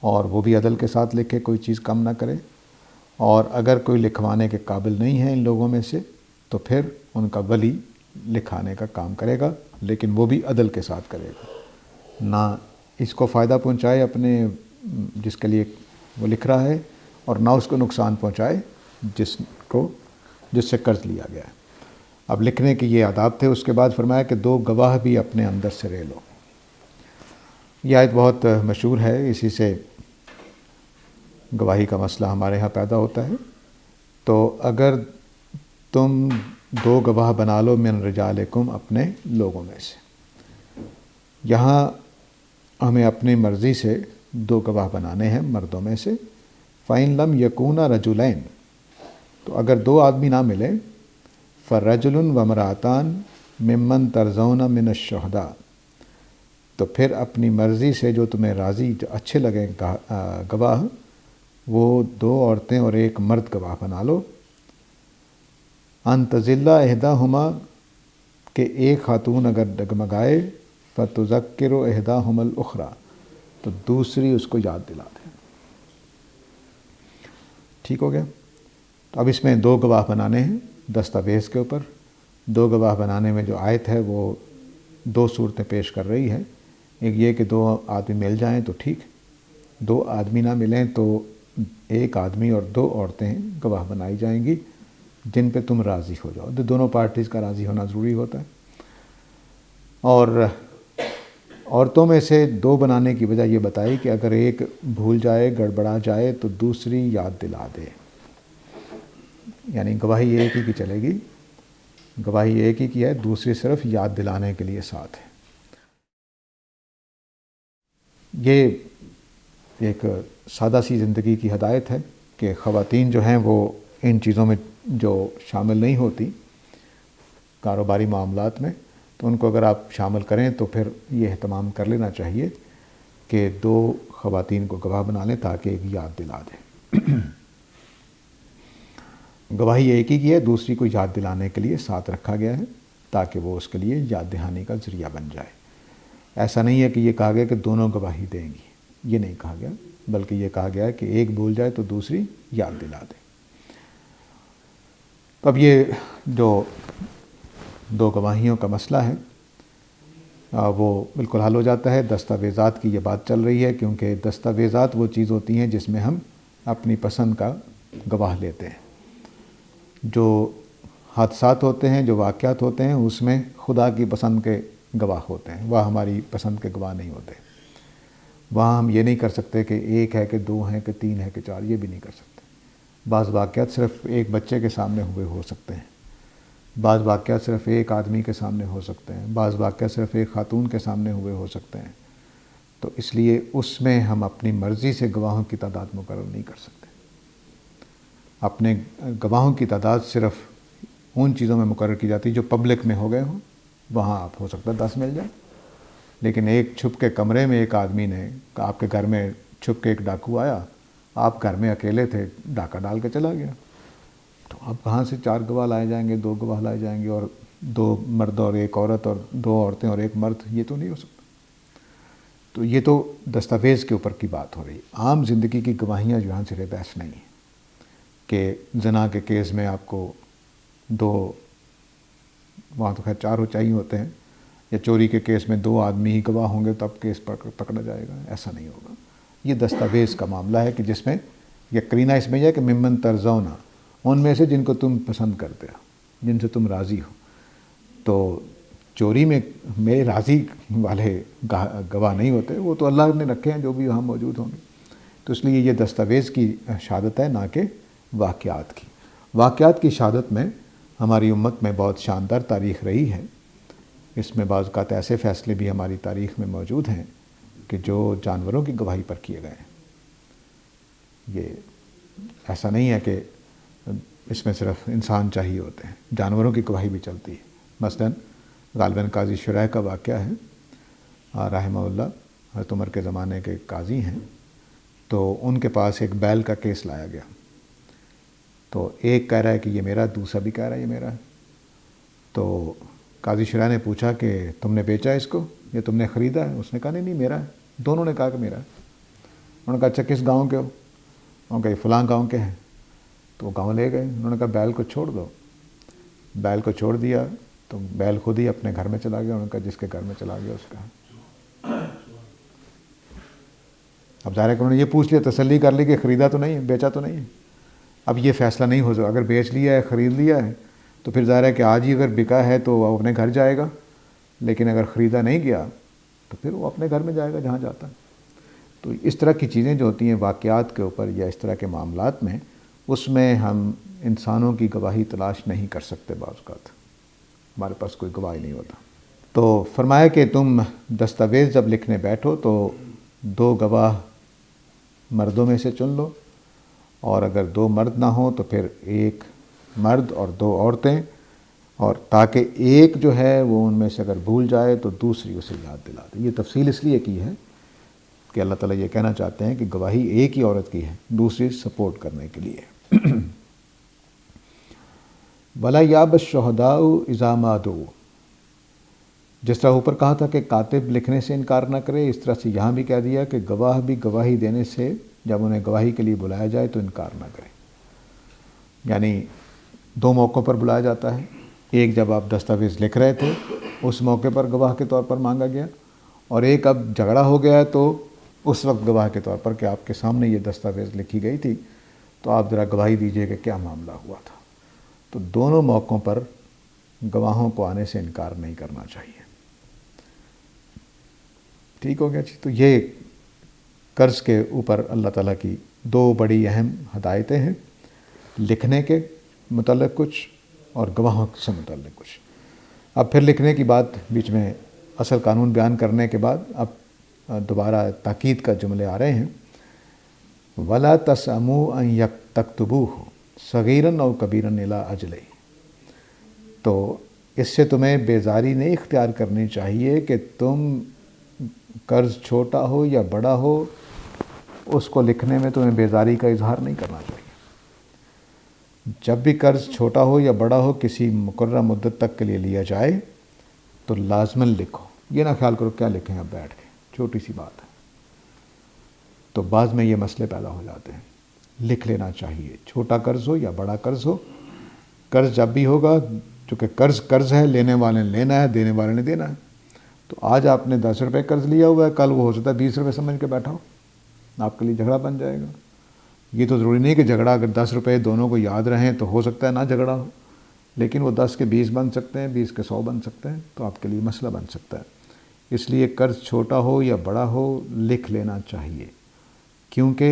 اور وہ بھی عدل کے ساتھ لکھے، کوئی چیز کم نہ کرے۔ اور اگر کوئی لکھوانے کے قابل نہیں ہے ان لوگوں میں سے تو پھر ان کا ولی لکھانے کا کام کرے گا، لیکن وہ بھی عدل کے ساتھ کرے گا، نہ اس کو فائدہ پہنچائے اپنے جس کے لیے وہ لکھ رہا ہے، اور نہ اس کو نقصان پہنچائے جس سے قرض لیا گیا ہے۔ اب لکھنے کی یہ آداب تھے۔ اس کے بعد فرمایا کہ 2 گواہ بھی اپنے اندر سے لے لو۔ یہ آیت بہت مشہور ہے، اسی سے گواہی کا مسئلہ ہمارے ہاں پیدا ہوتا ہے۔ تو اگر تم 2 گواہ بنا لو من رجالکم، اپنے لوگوں میں سے، یہاں ہمیں اپنی مرضی سے 2 گواہ بنانے ہیں مردوں میں سے۔ فَإِن لَمْ يَكُونَا رَجُلَيْنِ، تو اگر 2 آدمی نہ ملیں، فَرَجُلٌ وَامْرَأَتَانِ مِمَّنْ تَرْضَوْنَ مِنَ الشُّهَدَاءِ، تو پھر اپنی مرضی سے جو تمہیں راضی جو اچھے لگیں گواہ، وہ 2 عورتیں اور 1 مرد گواہ بنا لو۔ ان تضل احداہما، کہ ایک خاتون اگر ڈگمگائے، فتذکر احداہما الاخری، تو دوسری اس کو یاد دلا دے۔ ٹھیک ہو گیا؟ تو اب اس میں 2 گواہ بنانے ہیں دستاویز کے اوپر۔ 2 گواہ بنانے میں جو آیت ہے وہ 2 صورتیں پیش کر رہی ہے۔ ایک یہ کہ 2 آدمی مل جائیں تو ٹھیک، 2 آدمی نہ ملیں تو 1 آدمی اور 2 عورتیں گواہ بنائی جائیں گی جن پہ تم راضی ہو جاؤ۔ دونوں پارٹیز کا راضی ہونا ضروری ہوتا ہے۔ اور عورتوں میں سے 2 بنانے کی وجہ یہ بتائی کہ اگر ایک بھول جائے، گڑبڑا جائے، تو دوسری یاد دلا دے۔ یعنی گواہی ایک ہی کی چلے گی، گواہی ایک ہی کی ہے، دوسری صرف یاد دلانے کے لیے ساتھ ہے۔ یہ ایک سادہ سی زندگی کی ہدایت ہے کہ خواتین جو ہیں وہ ان چیزوں میں جو شامل نہیں ہوتی کاروباری معاملات میں، تو ان کو اگر آپ شامل کریں تو پھر یہ اہتمام کر لینا چاہیے کہ 2 خواتین کو گواہ بنا لیں تاکہ ایک یاد دلا دے۔ گواہی ایک ہی کی ہے، دوسری کو یاد دلانے کے لیے ساتھ رکھا گیا ہے تاکہ وہ اس کے لیے یاد دہانی کا ذریعہ بن جائے۔ ایسا نہیں ہے کہ یہ کہا گیا کہ دونوں گواہی دیں گی، یہ نہیں کہا گیا، بلکہ یہ کہا گیا کہ ایک بھول جائے تو دوسری یاد دلا دے۔ تو اب یہ جو 2 گواہیوں کا مسئلہ ہے وہ بالکل حل ہو جاتا ہے۔ دستاویزات کی یہ بات چل رہی ہے کیونکہ دستاویزات وہ چیز ہوتی ہیں جس میں ہم اپنی پسند کا گواہ لیتے ہیں۔ جو حادثات ہوتے ہیں، جو واقعات ہوتے ہیں، اس میں خدا کی پسند کے گواہ ہوتے ہیں، وہ ہماری پسند کے گواہ نہیں ہوتے۔ وہاں ہم یہ نہیں کر سکتے کہ 1 ہے کہ 2 ہیں کہ 3 ہے کہ 4، یہ بھی نہیں کر سکتے۔ بعض واقعات صرف ایک بچے کے سامنے ہوئے ہو سکتے ہیں، بعض واقعات صرف ایک آدمی کے سامنے ہو سکتے ہیں، بعض واقعات صرف ایک خاتون کے سامنے ہوئے ہو سکتے ہیں۔ تو اس لیے اس میں ہم اپنی مرضی سے گواہوں کی تعداد مقرر نہیں کر سکتے۔ اپنے گواہوں کی تعداد صرف ان چیزوں میں مقرر کی جاتی جو پبلک میں ہو گئے ہوں، وہاں آپ ہو سکتا ہے 10 مل جائیں۔ لیکن ایک چھپ کے کمرے میں ایک آدمی نے، آپ کے گھر میں چھپ کے ایک ڈاکو آیا، آپ گھر میں اکیلے تھے، ڈاکہ ڈال کے چلا گیا، تو اب کہاں سے 4 گواہ لائے جائیں گے، 2 گواہ لائے جائیں گے، اور 2 مرد اور 1 عورت، اور 2 عورتیں اور 1 مرد؟ یہ تو نہیں ہو سکتا۔ تو یہ تو دستاویز کے اوپر کی بات ہو رہی ہے۔ عام زندگی کی گواہیاں جو یہاں سے بحث نہیں ہیں کہ زنا کے کیس میں آپ کو 2، وہاں تو خیر 4 چاہیے ہوتے ہیں، یا چوری کے کیس میں 2 آدمی ہی گواہ ہوں گے تب کیس پکڑا جائے گا، ایسا نہیں ہوگا۔ یہ دستاویز کا معاملہ ہے کہ جس میں یہ قرینہ اس میں یہ ہے کہ ممن ترضون، ان میں سے جن کو تم پسند کرتے ہو، جن سے تم راضی ہو۔ تو چوری میں میرے راضی والے گواہ نہیں ہوتے، وہ تو اللہ نے رکھے ہیں جو بھی وہاں موجود ہوں گے۔ تو اس لیے یہ دستاویز کی شہادت ہے، نہ کہ واقعات کی۔ واقعات کی شہادت میں ہماری امت میں بہت شاندار تاریخ رہی ہے۔ اس میں بعض اوقات ایسے فیصلے بھی ہماری تاریخ میں موجود ہیں کہ جو جانوروں کی گواہی پر کیے گئے ہیں۔ یہ ایسا نہیں ہے کہ اس میں صرف انسان چاہیے ہوتے ہیں، جانوروں کی گواہی بھی چلتی ہے۔ مثلاً غالباً قاضی شریح کا واقعہ ہے، رحمہ اللہ، حضرت عمر کے زمانے کے قاضی ہیں۔ تو ان کے پاس ایک بیل کا کیس لایا گیا، تو ایک کہہ رہا ہے کہ یہ میرا، دوسرا بھی کہہ رہا ہے یہ میرا ہے۔ تو قاضی شریح نے پوچھا کہ تم نے بیچا اس کو یا تم نے خریدا ہے؟ اس نے کہا نہیں میرا ہے۔ دونوں نے کہا کہ میرا ہے۔ انہوں نے کہا اچھا کس گاؤں کے ہو؟ انہوں نے کہا یہ فلاں گاؤں کے ہیں۔ تو وہ گاؤں لے گئے، انہوں نے کہا بیل کو چھوڑ دو۔ بیل کو چھوڑ دیا تو بیل خود ہی اپنے گھر میں چلا گیا۔ انہوں نے کہا جس کے گھر میں چلا گیا اس کا۔ اب ظاہر ہے کہ انہوں نے یہ پوچھ لیا، تسلی کر لی کہ خریدا تو نہیں ہے، بیچا تو نہیں ہے۔ اب یہ فیصلہ نہیں ہو سکتا، اگر بیچ لیا ہے، خرید لیا ہے تو پھر ظاہر ہے کہ آج ہی اگر بکا ہے تو وہ اپنے گھر جائے گا، لیکن اگر خریدا نہیں گیا تو پھر وہ اپنے گھر میں جائے گا جہاں جاتا ہے۔ تو اس طرح کی چیزیں جو ہوتی ہیں واقعات کے اوپر یا اس طرح کے معاملات میں، اس میں ہم انسانوں کی گواہی تلاش نہیں کر سکتے، بعض اوقات ہمارے پاس کوئی گواہ نہیں ہوتا۔ تو فرمایا کہ تم دستاویز جب لکھنے بیٹھو تو 2 گواہ مردوں میں سے چن لو، اور اگر 2 مرد نہ ہوں تو پھر 1 مرد اور 2 عورتیں، اور تاکہ ایک جو ہے وہ ان میں سے اگر بھول جائے تو دوسری اسے یاد دلا دے۔ یہ تفصیل اس لیے کی ہے کہ اللہ تعالیٰ یہ کہنا چاہتے ہیں کہ گواہی ایک ہی عورت کی ہے، دوسری سپورٹ کرنے کے لیے۔ وَلَا يَأْبَ الشُّهَدَاءُ إِذَا مَا دُعُوا، جس طرح اوپر کہا تھا کہ کاتب لکھنے سے انکار نہ کرے، اس طرح سے یہاں بھی کہہ دیا کہ گواہ بھی گواہی دینے سے جب انہیں گواہی کے لیے بلایا جائے تو انکار نہ کرے۔ یعنی 2 موقعوں پر بلایا جاتا ہے، ایک جب آپ دستاویز لکھ رہے تھے اس موقع پر گواہ کے طور پر مانگا گیا، اور ایک اب جھگڑا ہو گیا ہے تو اس وقت گواہ کے طور پر کہ آپ کے سامنے یہ دستاویز لکھی گئی تھی تو آپ ذرا گواہی دیجئے کہ کیا معاملہ ہوا تھا۔ تو دونوں موقعوں پر گواہوں کو آنے سے انکار نہیں کرنا چاہیے۔ ٹھیک ہو گیا جی۔ تو یہ قرض کے اوپر اللہ تعالیٰ کی 2 بڑی اہم ہدایتیں ہیں، لکھنے کے متعلق کچھ اور گواہوں سے متعلق کچھ۔ اب پھر لکھنے کی بات بیچ میں اصل قانون بیان کرنے کے بعد اب دوبارہ تاکید کا جملے آ رہے ہیں۔ وَلَا تَسْأَمُوا أَن تَكْتُبُوهُ صَغِيرًا أَوْ كَبِيرًا إِلَىٰ أَجَلِهِ، تو اس سے تمہیں بیزاری نہیں اختیار کرنی چاہیے کہ تم قرض چھوٹا ہو یا بڑا ہو، اس کو لکھنے میں تمہیں بیزاری کا اظہار نہیں کرنا چاہیے۔ جب بھی قرض چھوٹا ہو یا بڑا ہو کسی مقررہ مدت تک کے لیے لیا جائے تو لازماً لکھو، یہ نہ خیال کرو کیا لکھیں اب بیٹھ کے، چھوٹی سی بات ہے۔ تو بعض میں یہ مسئلے پیدا ہو جاتے ہیں۔ لکھ لینا چاہیے، چھوٹا قرض ہو یا بڑا قرض ہو۔ قرض جب بھی ہوگا، چونکہ قرض ہے، لینے والے نے لینا ہے، دینے والے نے دینا ہے۔ تو آج آپ نے 10 روپے قرض لیا ہوا ہے، کل وہ ہو سکتا ہے 20 روپے سمجھ کے بیٹھا ہو، آپ کے لیے جھگڑا بن جائے گا۔ یہ تو ضروری نہیں کہ جھگڑا اگر 10 روپے دونوں کو یاد رہیں تو ہو سکتا ہے نہ جھگڑا ہو، لیکن وہ 10 کے 20 بن سکتے ہیں، 20 کے 100 بن سکتے ہیں، تو آپ کے لیے مسئلہ بن سکتا ہے۔ اس لیے قرض چھوٹا ہو یا بڑا ہو لکھ لینا چاہیے، کیونکہ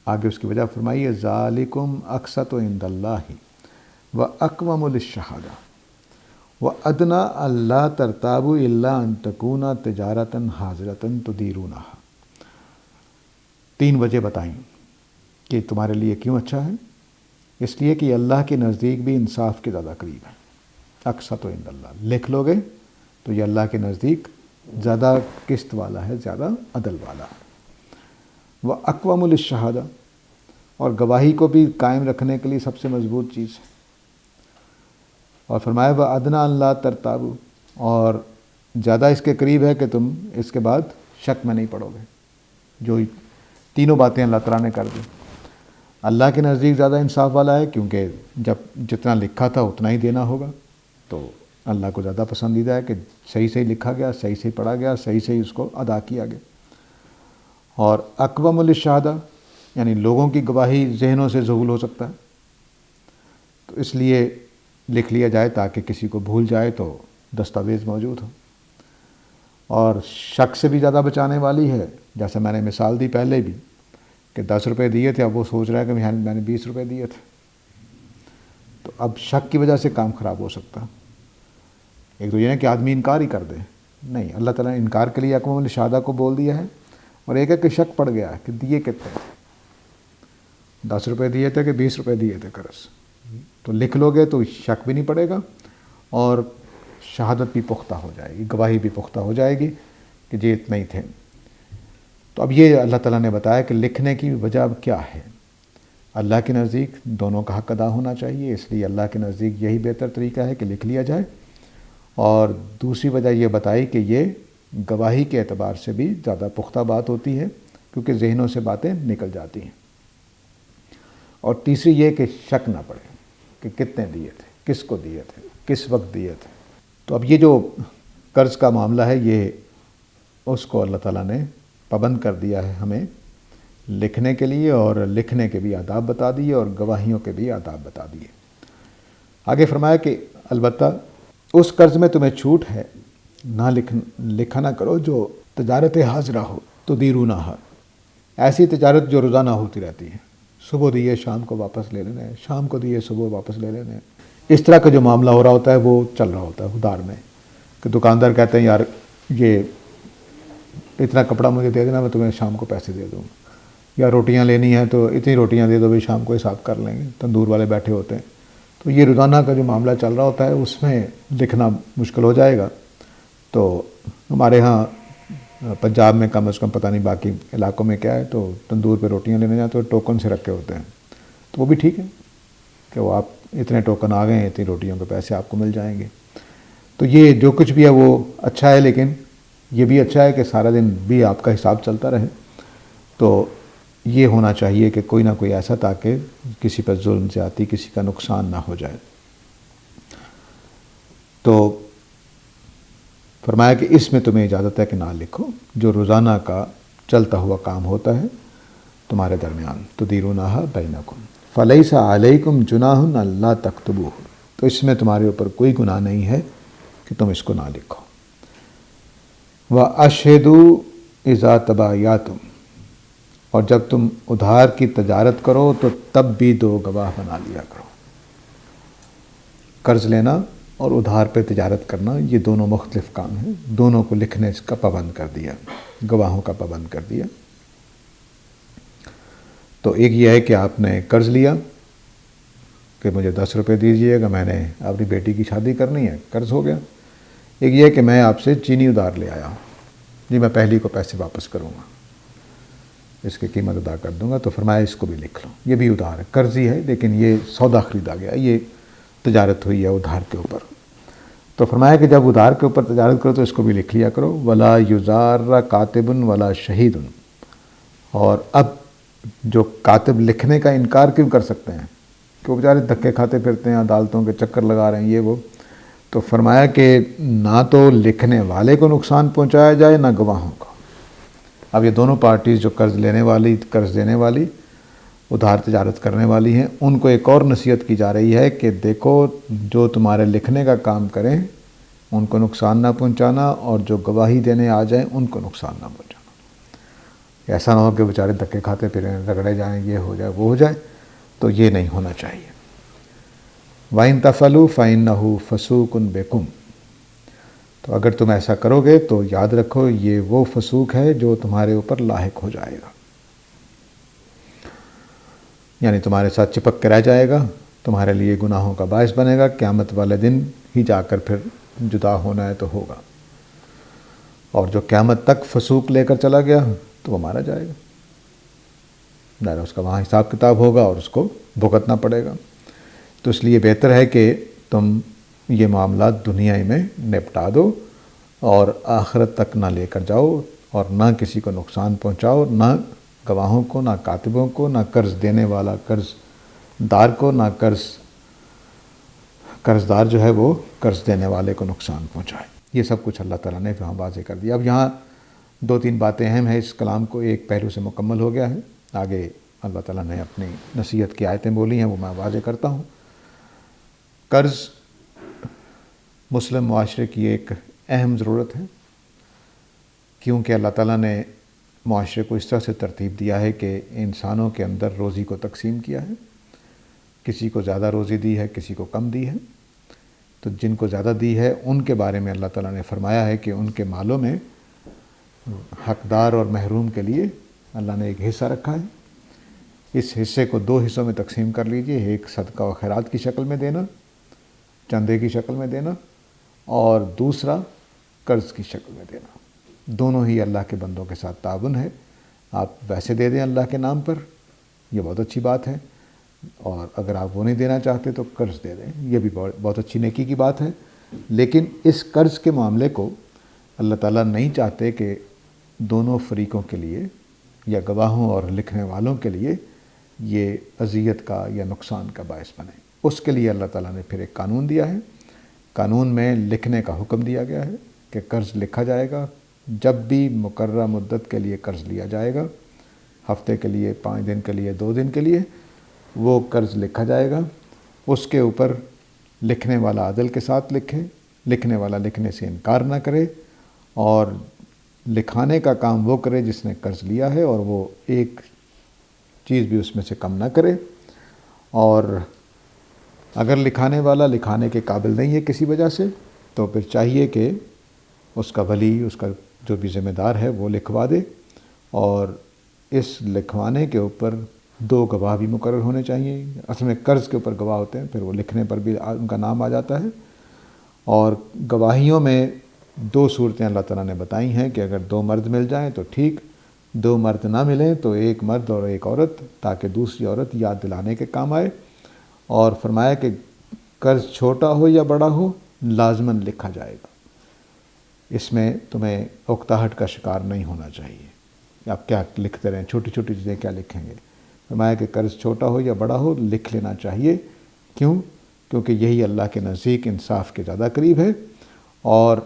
آگے اس کی وجہ فرمائی ہے ذالکم اقسط عند اللہ واقوم للشہادہ وادنی الا ترتابوا الا ان تکون تجارۃ حاضرۃ تدیرونھا۔ 3 وجہ بتائیں کہ تمہارے لیے کیوں اچھا ہے۔ اس لیے کہ اللہ کے نزدیک بھی انصاف کے زیادہ قریب ہے۔ اقسط عند اللہ لکھ لو گے تو یہ اللہ کے نزدیک زیادہ قسط والا ہے، زیادہ عدل والا ہے۔ وَأَقْوَمُ لِلشَّهَادَةِ، اور گواہی کو بھی قائم رکھنے کے لیے سب سے مضبوط چیز ہے۔ اور فرمایا وَأَدْنَىٰ أَلَّا تَرْتَابُوا، اور زیادہ اس کے قریب ہے کہ تم اس کے بعد شک میں نہیں پڑو گے۔ جو تینوں باتیں اللہ تعالیٰ نے کر دی۔ اللہ کے نزدیک زیادہ انصاف والا ہے کیونکہ جب جتنا لکھا تھا اتنا ہی دینا ہوگا، تو اللہ کو زیادہ پسندیدہ ہے کہ صحیح صحیح لکھا گیا، صحیح صحیح پڑھا گیا، صحیح صحیح اس کو ادا کیا گیا۔ اور اقوم للشہادہ، یعنی لوگوں کی گواہی ذہنوں سے ذہول ہو سکتا ہے، تو اس لیے لکھ لیا جائے تاکہ کسی کو بھول جائے تو دستاویز موجود ہو۔ اور شک سے بھی زیادہ بچانے والی ہے، جیسے میں نے مثال دی پہلے بھی کہ 10 روپے دیے تھے، اب وہ سوچ رہا ہے کہ میں نے 20 روپے دیے تھے، تو اب شک کی وجہ سے کام خراب ہو سکتا ہے۔ ایک تو یہ ہے کہ آدمی انکار ہی کر دے، نہیں، اللہ تعالیٰ نے انکار کے لیے اقوام الشہادہ کو بول دیا ہے، اور ایک ہے کہ شک پڑ گیا ہے کہ دیے کتنے، 10 روپے دیے تھے کہ 20 روپے دیے تھے قرض، تو لکھ لو گے تو شک بھی نہیں پڑے گا اور شہادت بھی پختہ ہو جائے گی، گواہی بھی پختہ ہو جائے گی کہ جی اتنے ہی تھے۔ تو اب یہ اللہ تعالیٰ نے بتایا کہ لکھنے کی وجہ اب کیا ہے۔ اللہ کے نزدیک دونوں کا حق ادا ہونا چاہیے، اس لیے اللہ کے نزدیک یہی بہتر طریقہ ہے کہ لکھ لیا جائے، اور دوسری وجہ یہ بتائی کہ یہ گواہی کے اعتبار سے بھی زیادہ پختہ بات ہوتی ہے کیونکہ ذہنوں سے باتیں نکل جاتی ہیں، اور تیسری یہ کہ شک نہ پڑے کہ کتنے دیے تھے، کس کو دیے تھے، کس وقت دیے تھے۔ تو اب یہ جو قرض کا معاملہ ہے، یہ اس کو اللہ تعالیٰ نے پابند کر دیا ہے ہمیں لکھنے کے لیے، اور لکھنے کے بھی آداب بتا دیے اور گواہیوں کے بھی آداب بتا دیے۔ آگے فرمایا کہ البتہ اس قرض میں تمہیں چھوٹ ہے، لکھا نہ کرو جو تجارت حاضرہ ہو تو دیرونہا، ایسی تجارت جو روزانہ ہوتی رہتی ہے، صبح دیے شام کو واپس لے لینے، شام کو دیے صبح واپس لے لینے، اس طرح کا جو معاملہ ہو رہا ہوتا ہے وہ چل رہا ہوتا ہے ادھار میں، کہ دکاندار کہتے ہیں یار یہ اتنا کپڑا مجھے دے دینا، میں تمہیں شام کو پیسے دے دوں گا، یا روٹیاں لینی ہیں تو اتنی روٹیاں دے دو بھائی، شام کو حساب کر لیں گے، تندور والے بیٹھے ہوتے ہیں۔ تو یہ روزانہ کا جو معاملہ چل رہا ہوتا ہے اس میں لکھنا مشکل ہو جائے گا۔ تو ہمارے ہاں پنجاب میں کم از کم، پتہ نہیں باقی علاقوں میں کیا ہے، تو تندور پہ روٹیاں لینے جاتے تو ٹوکن سے رکھے ہوتے ہیں، تو وہ بھی ٹھیک ہے کہ وہ آپ اتنے ٹوکن آ گئے ہیں، اتنی روٹیوں کے پیسے آپ کو مل جائیں گے۔ تو یہ جو کچھ بھی ہے وہ اچھا ہے، لیکن یہ بھی اچھا ہے کہ سارا دن بھی آپ کا حساب چلتا رہے۔ تو یہ ہونا چاہیے کہ کوئی نہ کوئی ایسا، تاکہ کسی پر ظلم زیادتی، کسی کا نقصان نہ ہو جائے۔ تو فرمایا کہ اس میں تمہیں اجازت ہے کہ نہ لکھو جو روزانہ کا چلتا ہوا کام ہوتا ہے تمہارے درمیان، تدیرونہا بینکم فلیس علیکم جناح الا تکتبوہ، تو اس میں تمہارے اوپر کوئی گناہ نہیں ہے کہ تم اس کو نہ لکھو۔ وَأَشْهِدُوا اِذَا تَبَایَعْتُمْ، اور جب تم ادھار کی تجارت کرو تو تب بھی 2 گواہ بنا لیا کرو۔ قرض لینا اور ادھار پہ تجارت کرنا یہ دونوں مختلف کام ہیں، دونوں کو لکھنے کا پابند کر دیا، گواہوں کا پابند کر دیا۔ تو ایک یہ ہے کہ آپ نے قرض لیا کہ مجھے 10 روپے دیجیے گا، میں نے اپنی بیٹی کی شادی کرنی ہے، قرض ہو گیا۔ ایک یہ ہے کہ میں آپ سے چینی ادھار لے آیا ہوں، جی میں پہلی کو پیسے واپس کروں گا، اس کی قیمت ادا کر دوں گا، تو فرمایا اس کو بھی لکھ لو، یہ بھی ادھار ہے، قرض ہی ہے لیکن یہ سودا خریدا گیا، یہ تجارت ہوئی ہے ادھار کے اوپر۔ تو فرمایا کہ جب ادھار کے اوپر تجارت کرو تو اس کو بھی لکھ لیا کرو۔ ولا یضار کاتب ولا شہید، اور اب جو کاتب لکھنے کا انکار کیوں کر سکتے ہیں کہ وہ بیچارے دھکے کھاتے پھرتے ہیں، عدالتوں کے چکر لگا رہے ہیں یہ وہ، تو فرمایا کہ نہ تو لکھنے والے کو نقصان پہنچایا جائے نہ گواہوں کو۔ اب یہ دونوں پارٹیز جو قرض لینے والی، قرض دینے والی، ادھار تجارت کرنے والی ہیں، ان کو ایک اور نصیحت کی جا رہی ہے کہ دیکھو جو تمہارے لکھنے کا کام کریں ان کو نقصان نہ پہنچانا، اور جو گواہی دینے آ جائیں ان کو نقصان نہ پہنچانا۔ ایسا نہ ہو کہ بیچارے دھکے کھاتے پھریں، رگڑے جائیں، یہ ہو جائے وہ ہو جائے، تو یہ نہیں ہونا چاہیے۔ وَإِن تَفْعَلُوا فَإِنَّهُ فَسُوقٌ بِكُمْ، تو اگر تم ایسا کرو گے تو یاد رکھو یہ وہ فسوق ہے جو تمہارے اوپر لاحق ہو جائے گا، یعنی تمہارے ساتھ چپک کے رہ جائے گا، تمہارے لیے گناہوں کا باعث بنے گا، قیامت والے دن ہی جا کر پھر جدا ہونا ہے تو ہوگا، اور جو قیامت تک فسوق لے کر چلا گیا تو وہ مارا جائے گا، ظاہر اس کا وہاں حساب کتاب ہوگا اور اس کو بھگتنا پڑے گا۔ تو اس لیے بہتر ہے کہ تم یہ معاملات دنیا میں نپٹا دو اور آخرت تک نہ لے کر جاؤ، اور نہ کسی کو نقصان پہنچاؤ، نہ گواہوں کو، نہ کاتبوں کو، نہ قرض دینے والا قرض دار کو، نہ قرض دار جو ہے وہ قرض دینے والے کو نقصان پہنچائے۔ یہ سب کچھ اللہ تعالیٰ نے وہاں واضح کر دیا۔ اب یہاں 2-3 باتیں اہم ہیں، اس کلام کو ایک پہلو سے مکمل ہو گیا ہے، آگے اللہ تعالیٰ نے اپنی نصیحت کی آیتیں بولی ہیں وہ میں واضح کرتا ہوں۔ قرض مسلم معاشرے کی ایک اہم ضرورت ہے، کیونکہ اللہ تعالیٰ نے معاشرے کو اس طرح سے ترتیب دیا ہے کہ انسانوں کے اندر روزی کو تقسیم کیا ہے، کسی کو زیادہ روزی دی ہے، کسی کو کم دی ہے۔ تو جن کو زیادہ دی ہے ان کے بارے میں اللہ تعالیٰ نے فرمایا ہے کہ ان کے مالوں میں حقدار اور محروم کے لیے اللہ نے ایک حصہ رکھا ہے۔ اس حصے کو 2 حصوں میں تقسیم کر لیجئے، ایک صدقہ و خیرات کی شکل میں دینا، چندے کی شکل میں دینا، اور دوسرا قرض کی شکل میں دینا۔ دونوں ہی اللہ کے بندوں کے ساتھ تعاون ہے۔ آپ ویسے دے دیں اللہ کے نام پر، یہ بہت اچھی بات ہے، اور اگر آپ وہ نہیں دینا چاہتے تو قرض دے دیں، یہ بھی بہت اچھی نیکی کی بات ہے۔ لیکن اس قرض کے معاملے کو اللہ تعالیٰ نہیں چاہتے کہ دونوں فریقوں کے لیے یا گواہوں اور لکھنے والوں کے لیے یہ اذیت کا یا نقصان کا باعث بنے۔ اس کے لیے اللہ تعالیٰ نے پھر ایک قانون دیا ہے۔ قانون میں لکھنے کا حکم دیا گیا ہے کہ قرض لکھا جائے گا۔ جب بھی مقررہ مدت کے لیے قرض لیا جائے گا، ہفتے کے لیے، 5 دن کے لیے، 2 دن کے لیے، وہ قرض لکھا جائے گا۔ اس کے اوپر لکھنے والا عدل کے ساتھ لکھے، لکھنے والا لکھنے سے انکار نہ کرے، اور لکھانے کا کام وہ کرے جس نے قرض لیا ہے، اور وہ ایک چیز بھی اس میں سے کم نہ کرے۔ اور اگر لکھانے والا لکھانے کے قابل نہیں ہے کسی وجہ سے، تو پھر چاہیے کہ اس کا ولی، اس کا جو بھی ذمہ دار ہے، وہ لکھوا دے، اور اس لکھوانے کے اوپر 2 گواہ بھی مقرر ہونے چاہیے۔ اصل میں قرض کے اوپر گواہ ہوتے ہیں، پھر وہ لکھنے پر بھی ان کا نام آ جاتا ہے۔ اور گواہیوں میں 2 صورتیں اللہ تعالیٰ نے بتائی ہیں کہ اگر 2 مرد مل جائیں تو ٹھیک، 2 مرد نہ ملیں تو 1 مرد اور 1 عورت، تاکہ دوسری عورت یاد دلانے کے کام آئے۔ اور فرمایا کہ قرض چھوٹا ہو یا بڑا ہو لازماً لکھا جائے گا، اس میں تمہیں اکتاہٹ کا شکار نہیں ہونا چاہیے۔ آپ کیا لکھتے رہیں، چھوٹی چھوٹی چیزیں کیا لکھیں گے؟ فرمایا کہ قرض چھوٹا ہو یا بڑا ہو لکھ لینا چاہیے۔ کیوں؟ کیونکہ یہی اللہ کے نزدیک انصاف کے زیادہ قریب ہے، اور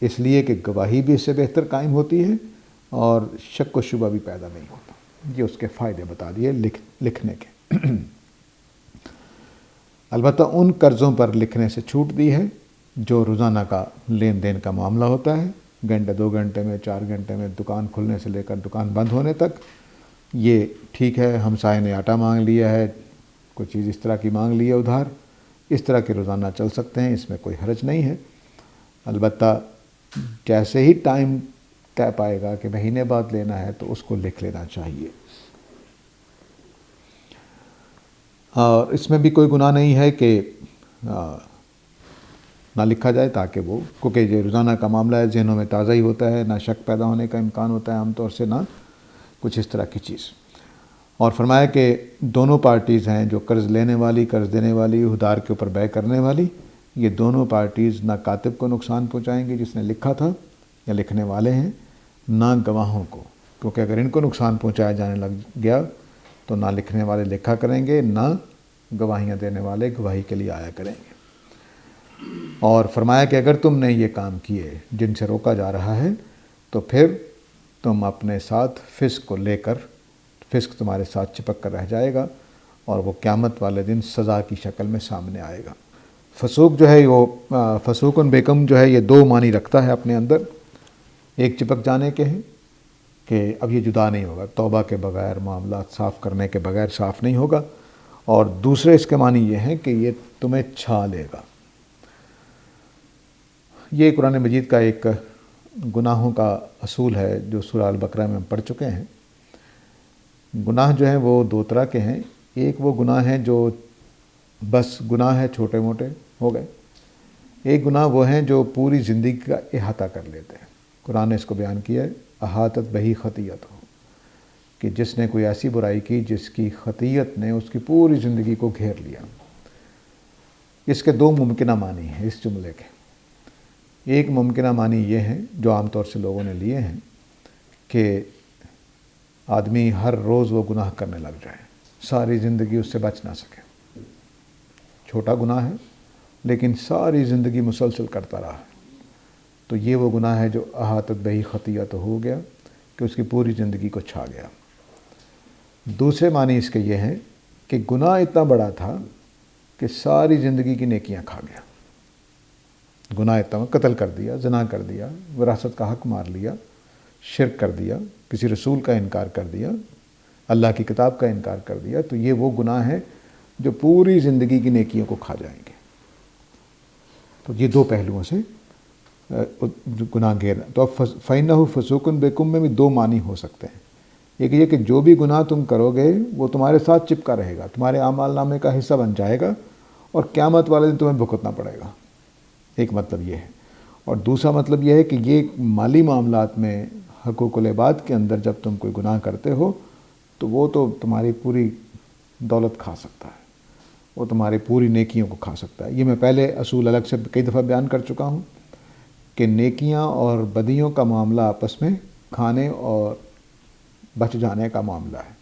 اس لیے کہ گواہی بھی اس سے بہتر قائم ہوتی ہے، اور شک و شبہ بھی پیدا نہیں ہوتا۔ یہ اس کے فائدے بتا دیے لکھنے کے۔ البتہ ان قرضوں پر لکھنے سے چھوٹ دی ہے جو روزانہ کا لین دین کا معاملہ ہوتا ہے، گھنٹے 2 گھنٹے میں، 4 گھنٹے میں، دکان کھلنے سے لے کر دکان بند ہونے تک۔ یہ ٹھیک ہے، ہمسائے نے آٹا مانگ لیا ہے، کوئی چیز اس طرح کی مانگ لی ہے ادھار، اس طرح کے روزانہ چل سکتے ہیں، اس میں کوئی حرج نہیں ہے۔ البتہ جیسے ہی ٹائم طے پائے گا کہ مہینے بعد لینا ہے تو اس کو لکھ لینا چاہیے۔ اور اس میں بھی کوئی گناہ نہیں ہے کہ نہ لکھا جائے، تاکہ وہ، کیونکہ یہ روزانہ کا معاملہ ہے، ذہنوں میں تازہ ہی ہوتا ہے، نہ شک پیدا ہونے کا امکان ہوتا ہے عام طور سے، نہ کچھ اس طرح کی چیز۔ اور فرمایا کہ دونوں پارٹیز ہیں، جو قرض لینے والی، قرض دینے والی، ادھار کے اوپر بیع کرنے والی، یہ دونوں پارٹیز نہ کاتب کو نقصان پہنچائیں گے جس نے لکھا تھا یا لکھنے والے ہیں، نہ گواہوں کو، کیونکہ اگر ان کو نقصان پہنچایا جانے لگ گیا تو نہ لکھنے والے لکھا کریں گے، نہ گواہیاں دینے والے گواہی کے لیے آیا کریں گے۔ اور فرمایا کہ اگر تم نے یہ کام کیے جن سے روکا جا رہا ہے تو پھر تم اپنے ساتھ فسق کو لے کر، فسق تمہارے ساتھ چپک کر رہ جائے گا، اور وہ قیامت والے دن سزا کی شکل میں سامنے آئے گا۔ فسوق جو ہے، وہ فسوق بیکم جو ہے، یہ 2 معنی رکھتا ہے اپنے اندر۔ ایک چپک جانے کے ہیں کہ اب یہ جدا نہیں ہوگا، توبہ کے بغیر، معاملات صاف کرنے کے بغیر صاف نہیں ہوگا، اور دوسرے اس کے معنی یہ ہیں کہ یہ تمہیں چھا لے گا۔ یہ قرآن مجید کا ایک گناہوں کا اصول ہے جو سورہ البقرہ میں ہم پڑھ چکے ہیں۔ گناہ جو ہیں وہ 2 طرح کے ہیں۔ ایک وہ گناہ ہیں جو بس گناہ ہے، چھوٹے موٹے ہو گئے۔ ایک گناہ وہ ہیں جو پوری زندگی کا احاطہ کر لیتے ہیں۔ قرآن نے اس کو بیان کیا ہے، احاطت بہی خطیت ہو، کہ جس نے کوئی ایسی برائی کی جس کی خطیت نے اس کی پوری زندگی کو گھیر لیا۔ اس کے 2 ممکنہ معنی ہیں اس جملے کے۔ ایک ممکنہ معنی یہ ہے جو عام طور سے لوگوں نے لیے ہیں کہ آدمی ہر روز وہ گناہ کرنے لگ جائے، ساری زندگی اس سے بچ نہ سکے۔ چھوٹا گناہ ہے لیکن ساری زندگی مسلسل کرتا رہا، تو یہ وہ گناہ ہے جو احاطت بہی خطیت ہو گیا، کہ اس کی پوری زندگی کو چھا گیا۔ دوسرے معنی اس کے یہ ہیں کہ گناہ اتنا بڑا تھا کہ ساری زندگی کی نیکیاں کھا گیا. گناہ اتنا، قتل کر دیا، زنا کر دیا، وراثت کا حق مار لیا، شرک کر دیا، کسی رسول کا انکار کر دیا، اللہ کی کتاب کا انکار کر دیا. تو یہ وہ گناہ ہیں جو پوری زندگی کی نیکیوں کو کھا جائیں گے. تو یہ دو پہلوؤں سے گناہ گیر. تو اب فَإِنَّهُ فَسُوقٌ بِكُم میں بھی دو معنی ہو سکتے ہیں. ایک یہ کہ جو بھی گناہ تم کرو گے وہ تمہارے ساتھ چپکا رہے گا، تمہارے اعمال نامے کا حصہ بن جائے گا اور قیامت والے دن تمہیں بھگتنا پڑے گا. ایک مطلب یہ ہے. اور دوسرا مطلب یہ ہے کہ یہ مالی معاملات میں حقوق العباد کے اندر جب تم کوئی گناہ کرتے ہو تو وہ تو تمہاری پوری دولت کھا سکتا ہے، وہ تمہاری پوری نیکیوں کو کھا سکتا ہے. یہ میں پہلے اصول الگ سے کئی دفعہ بیان کر چکا ہوں کہ نیکیاں اور بدیوں کا معاملہ آپس میں کھانے اور بچ جانے کا معاملہ ہے.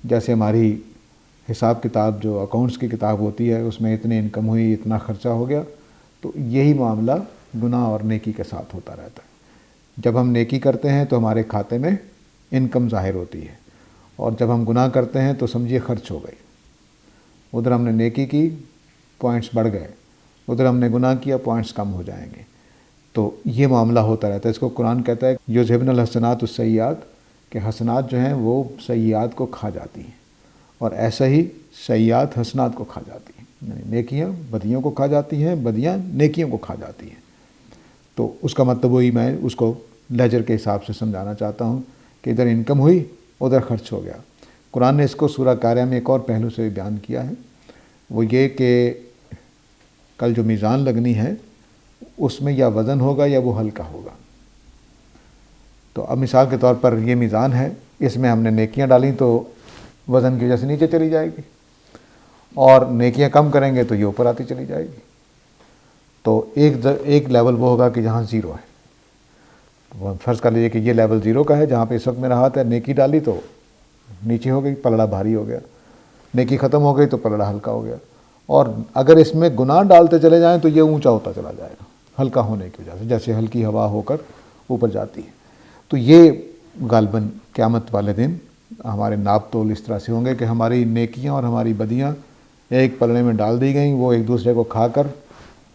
جیسے ہماری حساب کتاب جو اکاؤنٹس کی کتاب ہوتی ہے اس میں اتنی انکم ہوئی، اتنا خرچہ ہو گیا، تو یہی معاملہ گناہ اور نیکی کے ساتھ ہوتا رہتا ہے. جب ہم نیکی کرتے ہیں تو ہمارے کھاتے میں انکم ظاہر ہوتی ہے، اور جب ہم گناہ کرتے ہیں تو سمجھیے خرچ ہو گئی. ادھر ہم نے نیکی کی، پوائنٹس بڑھ گئے، ادھر ہم نے گناہ کیا، پوائنٹس کم ہو جائیں گے. تو یہ معاملہ ہوتا رہتا ہے. اس کو قرآن کہتا ہے یذھبن الحسنات السیئات، کہ حسنات جو ہیں وہ سیئات کو کھا جاتی ہیں، اور ایسا ہی سیئات حسنات کو کھا جاتی ہیں. یعنی نیکیاں بدیوں کو کھا جاتی ہیں، بدیاں نیکیوں کو کھا جاتی ہیں. تو اس کا مطلب وہی میں اس کو لیجر کے حساب سے سمجھانا چاہتا ہوں کہ ادھر انکم ہوئی، ادھر خرچ ہو گیا. قرآن نے اس کو سورہ قاریہ میں ایک اور پہلو سے بیان کیا ہے، وہ یہ کہ کل جو میزان لگنی ہے اس میں یا وزن ہوگا یا وہ ہلکا ہوگا. تو اب مثال کے طور پر یہ میزان ہے، اس میں ہم نے نیکیاں ڈالیں تو وزن کی وجہ سے نیچے چلی جائے گی، اور نیکیاں کم کریں گے تو یہ اوپر آتی چلی جائے گی. تو ایک لیول وہ ہوگا کہ جہاں زیرو ہے. فرض کر لیجیے کہ یہ لیول زیرو کا ہے، جہاں پہ اس وقت میرا ہاتھ ہے. نیکی ڈالی تو نیچے ہو گئی، پلڑا بھاری ہو گیا. نیکی ختم ہو گئی تو پلڑا ہلکا ہو گیا. اور اگر اس میں گناہ ڈالتے چلے جائیں تو یہ اونچا ہوتا چلا جائے گا ہلکا ہونے کی وجہ سے، جیسے ہلکی ہوا ہو کر اوپر جاتی ہے. تو یہ غالباً قیامت والے دن ہمارے ناپ تول اس طرح سے ہوں گے کہ ہماری نیکیاں اور ہماری بدیاں ایک پلڑے میں ڈال دی گئیں، وہ ایک دوسرے کو کھا کر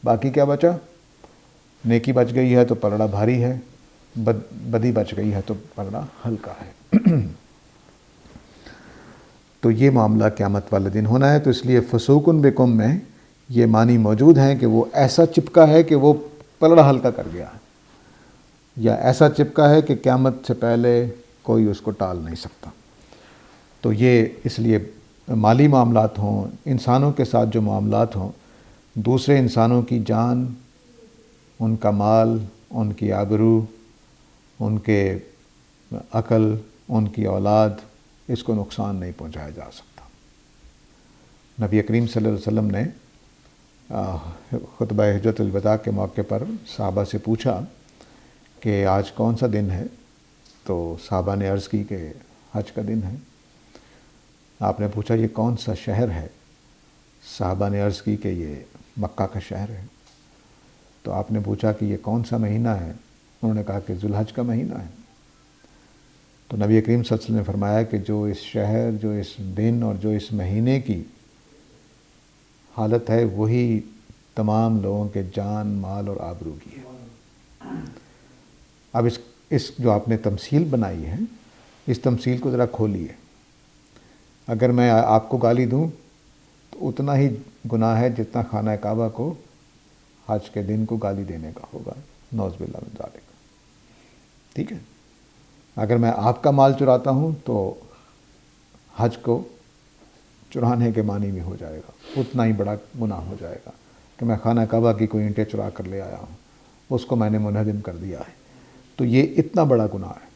باقی کیا بچا؟ نیکی بچ گئی ہے تو پلڑا بھاری ہے، بدی بچ گئی ہے تو پلڑا ہلکا ہے. تو یہ معاملہ قیامت والے دن ہونا ہے. تو اس لیے فسوقن بکم میں یہ معنی موجود ہیں کہ وہ ایسا چپکا ہے کہ وہ پلڑا ہلکا کر گیا ہے، یا ایسا چپکا ہے کہ قیامت سے پہلے کوئی اس کو ٹال نہیں سکتا. تو یہ اس لیے مالی معاملات ہوں، انسانوں کے ساتھ جو معاملات ہوں، دوسرے انسانوں کی جان، ان کا مال، ان کی آبرو، ان کے عقل، ان کی اولاد، اس کو نقصان نہیں پہنچایا جا سکتا. نبی کریم صلی اللہ علیہ وسلم نے خطبہ حجۃ الوداع کے موقع پر صحابہ سے پوچھا کہ آج کون سا دن ہے؟ تو صحابہ نے عرض کی کہ حج کا دن ہے. آپ نے پوچھا یہ کون سا شہر ہے؟ صحابہ نے عرض کی کہ یہ مکہ کا شہر ہے. تو آپ نے پوچھا کہ یہ کون سا مہینہ ہے؟ انہوں نے کہا کہ ذوالحج کا مہینہ ہے. تو نبی کریم صلی اللہ علیہ وسلم نے فرمایا کہ جو اس شہر، جو اس دن اور جو اس مہینے کی حالت ہے وہی تمام لوگوں کے جان، مال اور آبرو کی ہے. اب اس جو آپ نے تمثیل بنائی ہے، اس تمثیل کو ذرا کھولیے. اگر میں آپ کو گالی دوں تو اتنا ہی گناہ ہے جتنا خانہ کعبہ کو حج کے دن کو گالی دینے کا ہوگا، نعوذ باللہ من ذالک. ٹھیک ہے؟ اگر میں آپ کا مال چراتا ہوں تو حج کو چرانے کے معنی میں ہو جائے گا، اتنا ہی بڑا گناہ ہو جائے گا کہ میں خانہ کعبہ کی کوئی اینٹیں چرا کر لے آیا ہوں، اس کو میں نے منہدم کر دیا ہے. تو یہ اتنا بڑا گناہ ہے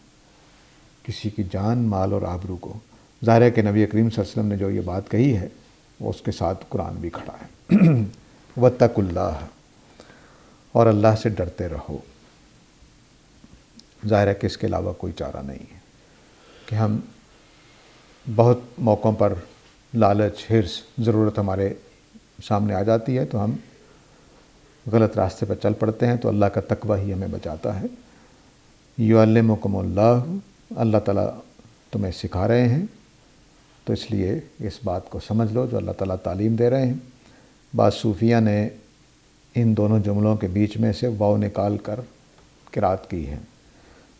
کسی کی جان، مال اور آبرو کو. ظاہر ہے کہ نبی کریم صلی اللہ علیہ وسلم نے جو یہ بات کہی ہے وہ اس کے ساتھ قرآن بھی کھڑا ہے. واتقوا اللہ، اور اللہ سے ڈرتے رہو. ظاہر ہے کہ اس کے علاوہ کوئی چارہ نہیں ہے کہ ہم بہت موقعوں پر لالچ، حرص، ضرورت ہمارے سامنے آ جاتی ہے تو ہم غلط راستے پر چل پڑتے ہیں. تو اللہ کا تقوی ہی ہمیں بچاتا ہے. یعلمکم اللہ، اللہ تعالیٰ تمہیں سکھا رہے ہیں تو اس لیے اس بات کو سمجھ لو جو اللہ تعالیٰ تعلیم دے رہے ہیں۔ بعض صوفیہ نے ان دونوں جملوں کے بیچ میں سے واو نکال کر قرات کی ہے،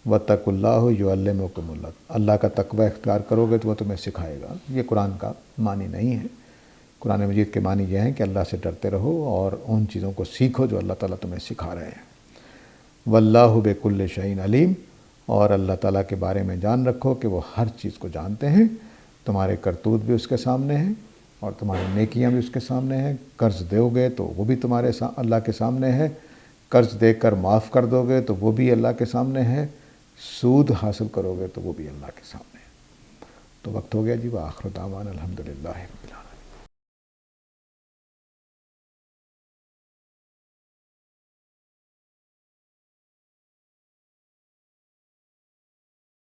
وَاتَّقُوا اللَّهَ يُعَلِّمُكُمُ اللَّهُ، اللہ کا تقوی اختیار کرو گے تو وہ تمہیں سکھائے گا۔ یہ قرآن کا معنی نہیں ہے۔ قرآن مجید کے معنی یہ ہیں کہ اللہ سے ڈرتے رہو اور ان چیزوں کو سیکھو جو اللہ تعالیٰ تمہیں سکھا رہے ہیں۔ وَاللَّهُ بِكُلِّ شَيْءٍ عَلِيمٌ، اور اللہ تعالیٰ کے بارے میں جان رکھو کہ وہ ہر چیز کو جانتے ہیں۔ تمہارے کرتوت بھی اس کے سامنے ہیں اور تمہاری نیکیاں بھی اس کے سامنے ہیں۔ قرض دو گے تو وہ بھی تمہارے اللہ کے سامنے ہے، قرض دے کر معاف کر دو گے تو وہ بھی اللہ کے سامنے ہے، سود حاصل کرو گے تو وہ بھی اللہ کے سامنے ہے۔ تو وقت ہو گیا جی، وآخر دعوانا الحمدللہ رب العالمین۔